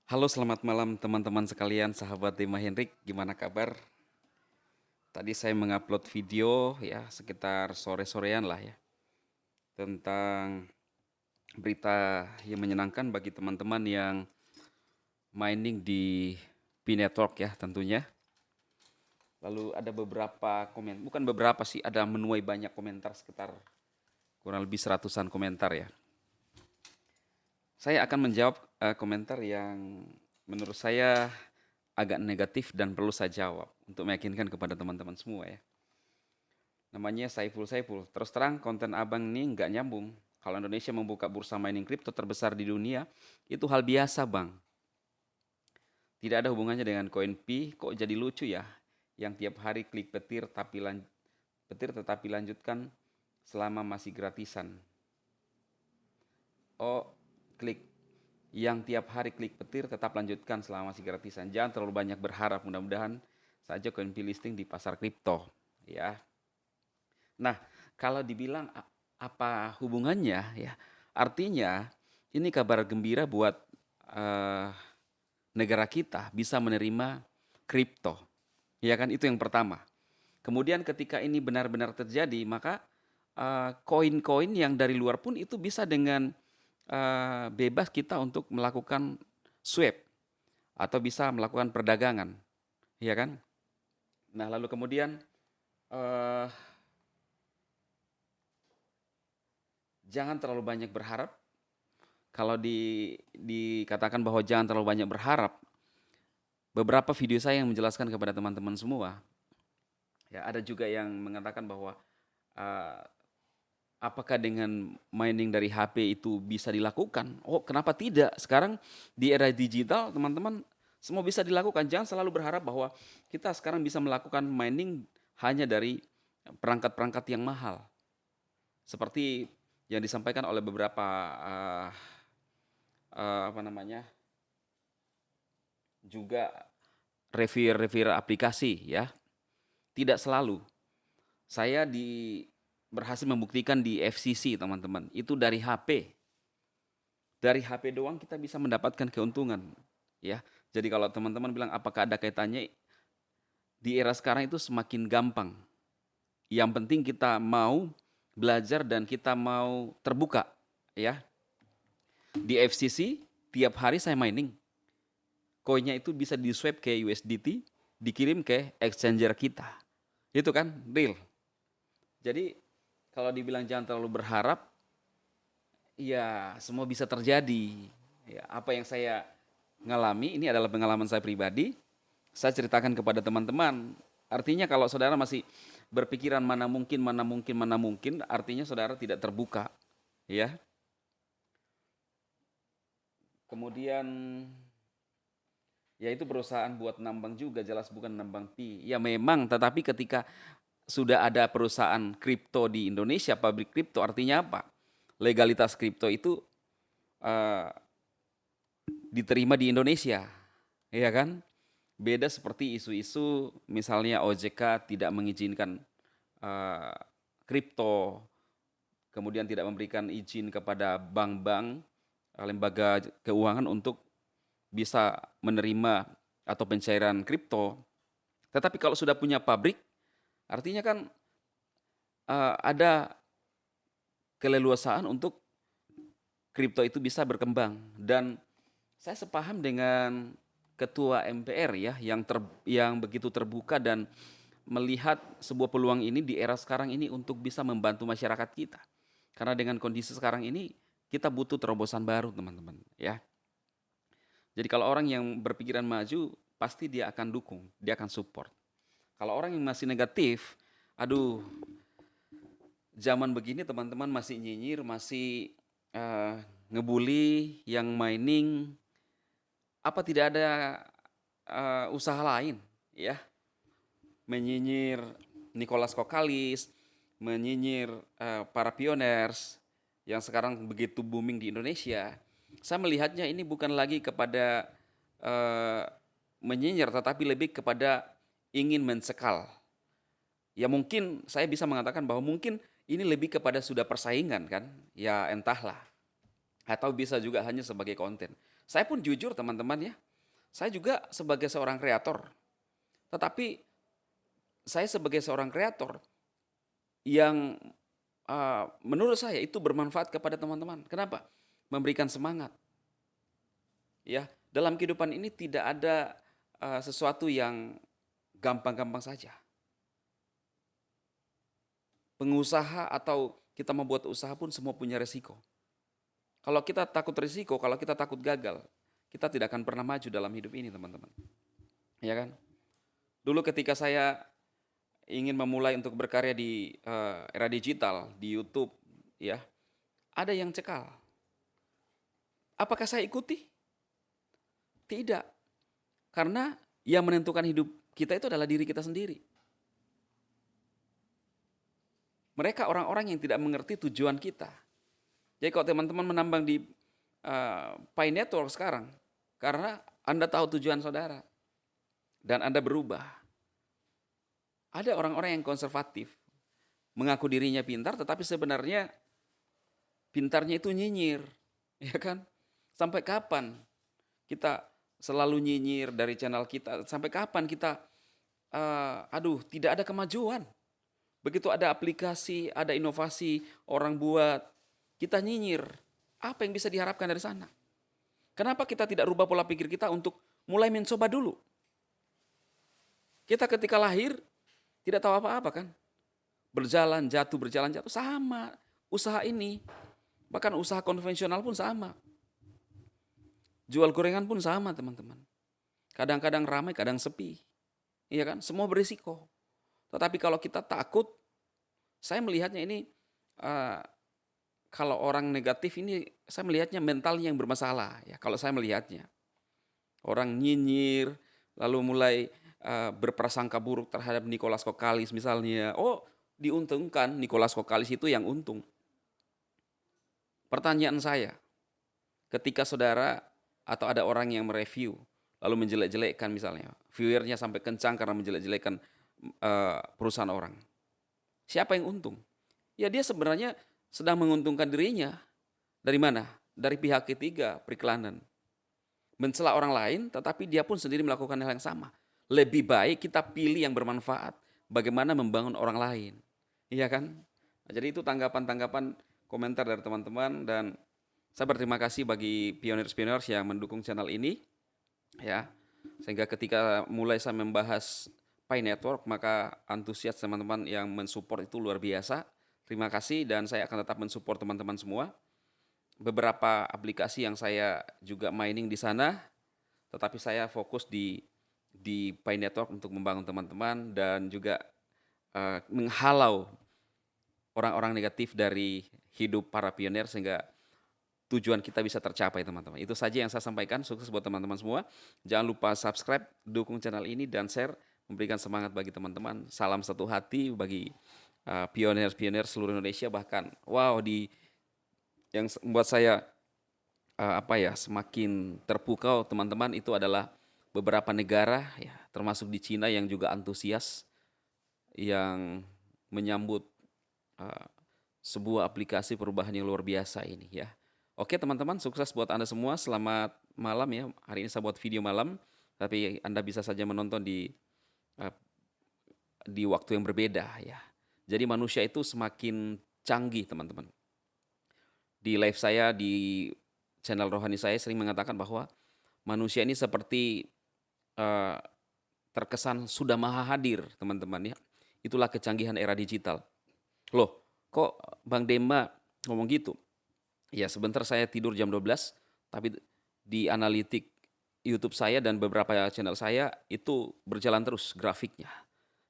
Halo, selamat malam teman-teman sekalian, sahabat Dima Hendrik, gimana kabar? Tadi saya mengupload video ya sekitar sore-sorean lah ya tentang berita yang menyenangkan bagi teman-teman yang mining di P-Network ya tentunya. Lalu ada beberapa komen, bukan beberapa sih, ada menuai banyak komentar sekitar kurang lebih seratusan komentar ya. Saya akan menjawab komentar yang menurut saya agak negatif dan perlu saya jawab untuk meyakinkan kepada teman-teman semua ya. Namanya Saiful Saiful. Terus terang konten abang ini nggak nyambung. Kalau Indonesia membuka bursa mining kripto terbesar di dunia, itu hal biasa bang. Tidak ada hubungannya dengan koin Pi, kok jadi lucu ya? Yang tiap hari klik petir tetapi lanjutkan selama masih gratisan. Oh, klik yang tiap hari klik petir tetap lanjutkan selama masih gratisan. Jangan terlalu banyak berharap, mudah-mudahan saja koin Pi listing di pasar kripto. Ya, nah, kalau dibilang apa hubungannya ya, artinya ini kabar gembira buat eh, negara kita bisa menerima kripto. Ya kan, itu yang pertama. Kemudian ketika ini benar-benar terjadi, maka koin-koin yang dari luar pun itu bisa dengan bebas kita untuk melakukan swap atau bisa melakukan perdagangan, ya kan? Nah, lalu kemudian eh, jangan terlalu banyak berharap. Kalau dikatakan bahwa jangan terlalu banyak berharap, beberapa video saya yang menjelaskan kepada teman-teman semua, ya ada juga yang mengatakan bahwa uh, apakah dengan mining dari HP itu bisa dilakukan? Oh, kenapa tidak? Sekarang di era digital, teman-teman, semua bisa dilakukan. Jangan selalu berharap bahwa kita sekarang bisa melakukan mining hanya dari perangkat-perangkat yang mahal. Seperti yang disampaikan oleh beberapa uh, apa namanya juga reviewer-reviewer aplikasi ya. Tidak selalu. Saya berhasil membuktikan di FCC teman-teman. Itu dari HP. Dari HP doang kita bisa mendapatkan keuntungan ya. Jadi kalau teman-teman bilang apakah ada kaitannya, di era sekarang itu semakin gampang. Yang penting kita mau belajar dan kita mau terbuka ya. Di FCC tiap hari saya mining. Koinnya itu bisa di swap ke USDT, dikirim ke exchanger kita. Itu kan real. Jadi kalau dibilang jangan terlalu berharap, ya semua bisa terjadi. Ya, apa yang saya ngalami ini adalah pengalaman saya pribadi. Saya ceritakan kepada teman-teman. Artinya kalau saudara masih berpikiran mana mungkin, mana mungkin, mana mungkin, artinya saudara tidak terbuka. Ya. Kemudian ya itu perusahaan buat nambang juga, jelas bukan nambang pi. Ya memang, tetapi ketika sudah ada perusahaan kripto di Indonesia, pabrik kripto, artinya apa? Legalitas kripto itu eh, diterima di Indonesia, ya kan? Beda seperti isu-isu misalnya OJK tidak mengizinkan eh, kripto, kemudian tidak memberikan izin kepada bank-bank, lembaga keuangan untuk bisa menerima atau pencairan kripto. Tetapi kalau sudah punya pabrik, artinya kan ada keleluasaan untuk kripto itu bisa berkembang. Dan saya sepaham dengan ketua MPR ya yang begitu terbuka dan melihat sebuah peluang ini di era sekarang ini untuk bisa membantu masyarakat kita. Karena dengan kondisi sekarang ini kita butuh terobosan baru teman-teman ya. Jadi kalau orang yang berpikiran maju pasti dia akan dukung, dia akan support. Kalau orang yang masih negatif, aduh, zaman begini teman-teman masih nyinyir, masih ngebully yang mining, apa tidak ada usaha lain ya, menyinyir Nicholas Kokalis, menyinyir para pioners yang sekarang begitu booming di Indonesia. Saya melihatnya ini bukan lagi kepada eh, menyinyir, tetapi lebih kepada ingin mencekal. Ya mungkin saya bisa mengatakan bahwa mungkin ini lebih kepada sudah persaingan kan, ya entahlah. Atau bisa juga hanya sebagai konten. Saya pun jujur teman-teman ya, saya juga sebagai seorang kreator, tetapi saya sebagai seorang kreator yang menurut saya itu bermanfaat kepada teman-teman. Kenapa? Memberikan semangat. Ya, dalam kehidupan ini tidak ada sesuatu yang gampang-gampang saja. Pengusaha atau kita membuat usaha pun semua punya resiko. Kalau kita takut risiko, kalau kita takut gagal, kita tidak akan pernah maju dalam hidup ini, teman-teman. Ya kan? Dulu ketika saya ingin memulai untuk berkarya di era digital, di YouTube, ya, ada yang cekal. Apakah saya ikuti? Tidak. Karena yang menentukan hidup kita itu adalah diri kita sendiri. Mereka orang-orang yang tidak mengerti tujuan kita. Jadi kalau teman-teman menambang di Pi Network sekarang, karena Anda tahu tujuan saudara, dan Anda berubah. Ada orang-orang yang konservatif, mengaku dirinya pintar, tetapi sebenarnya pintarnya itu nyinyir, ya kan? Sampai kapan kita selalu nyinyir dari channel kita? Sampai kapan kita, tidak ada kemajuan? Begitu ada aplikasi, ada inovasi, orang buat, kita nyinyir. Apa yang bisa diharapkan dari sana? Kenapa kita tidak rubah pola pikir kita untuk mulai mencoba dulu? Kita ketika lahir, tidak tahu apa-apa kan? Berjalan jatuh, sama. Usaha ini, bahkan usaha konvensional pun sama. Jual gorengan pun sama teman-teman. Kadang-kadang ramai, kadang sepi. Iya kan? Semua berisiko. Tetapi kalau kita takut, saya melihatnya ini, kalau orang negatif ini, saya melihatnya mentalnya yang bermasalah. Ya, kalau saya melihatnya. Orang nyinyir, lalu mulai berprasangka buruk terhadap Nicholas Kokalis misalnya. Oh, diuntungkan Nicholas Kokalis itu yang untung. Pertanyaan saya, ketika saudara atau ada orang yang mereview, lalu menjelek-jelekkan misalnya, viewernya sampai kencang karena menjelek-jelekkan perusahaan orang. Siapa yang untung? Ya dia sebenarnya sedang menguntungkan dirinya. Dari mana? Dari pihak ketiga, periklanan. Mencela orang lain, tetapi dia pun sendiri melakukan hal yang sama. Lebih baik kita pilih yang bermanfaat. Bagaimana membangun orang lain. Iya kan? Nah, jadi itu tanggapan-tanggapan komentar dari teman-teman, dan saya berterima kasih bagi pioners-pioners yang mendukung channel ini. Ya, sehingga ketika mulai saya membahas Pi Network, maka antusias teman-teman yang mensupport itu luar biasa. Terima kasih, dan saya akan tetap mensupport teman-teman semua. Beberapa aplikasi yang saya juga mining di sana, tetapi saya fokus di Pi Network untuk membangun teman-teman dan juga menghalau orang-orang negatif dari hidup para pionir sehingga tujuan kita bisa tercapai teman-teman. Itu saja yang saya sampaikan. Sukses buat teman-teman semua. Jangan lupa subscribe, dukung channel ini, dan share, memberikan semangat bagi teman-teman. Salam satu hati bagi pionir-pionir seluruh Indonesia. Bahkan yang membuat saya semakin terpukau teman-teman, itu adalah beberapa negara ya, termasuk di Cina yang juga antusias, yang menyambut sebuah aplikasi perubahan yang luar biasa ini ya. Oke teman-teman, sukses buat Anda semua. Selamat malam ya. Hari ini saya buat video malam, tapi Anda bisa saja menonton di waktu yang berbeda ya. Jadi manusia itu semakin canggih teman-teman. Di live saya, di channel rohani saya sering mengatakan bahwa manusia ini seperti terkesan sudah maha hadir teman-teman ya. Itulah kecanggihan era digital. Loh, kok Bang Demba ngomong gitu? Ya sebentar saya tidur jam 12, tapi di analitik YouTube saya dan beberapa channel saya itu berjalan terus grafiknya.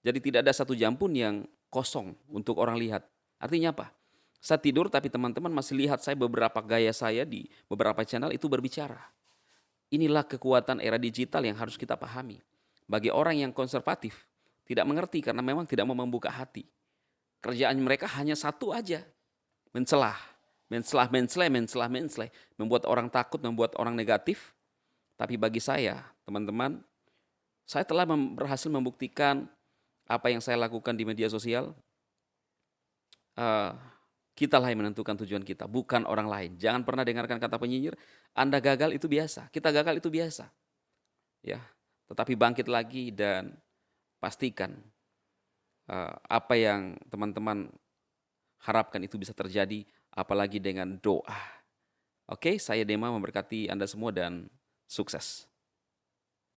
Jadi tidak ada satu jam pun yang kosong untuk orang lihat. Artinya apa? Saya tidur tapi teman-teman masih lihat saya, beberapa gaya saya di beberapa channel itu berbicara. Inilah kekuatan era digital yang harus kita pahami. Bagi orang yang konservatif, tidak mengerti karena memang tidak mau membuka hati. Kerjaan mereka hanya satu aja, mencelah. Membuat orang takut, membuat orang negatif. Tapi bagi saya, teman-teman, saya telah berhasil membuktikan apa yang saya lakukan di media sosial. Kitalah yang menentukan tujuan kita, bukan orang lain. Jangan pernah dengarkan kata penyinyir, Anda gagal itu biasa, kita gagal itu biasa, ya. Tetapi bangkit lagi dan pastikan apa yang teman-teman harapkan itu bisa terjadi, apalagi dengan doa. Oke, saya Dema memberkati Anda semua dan sukses.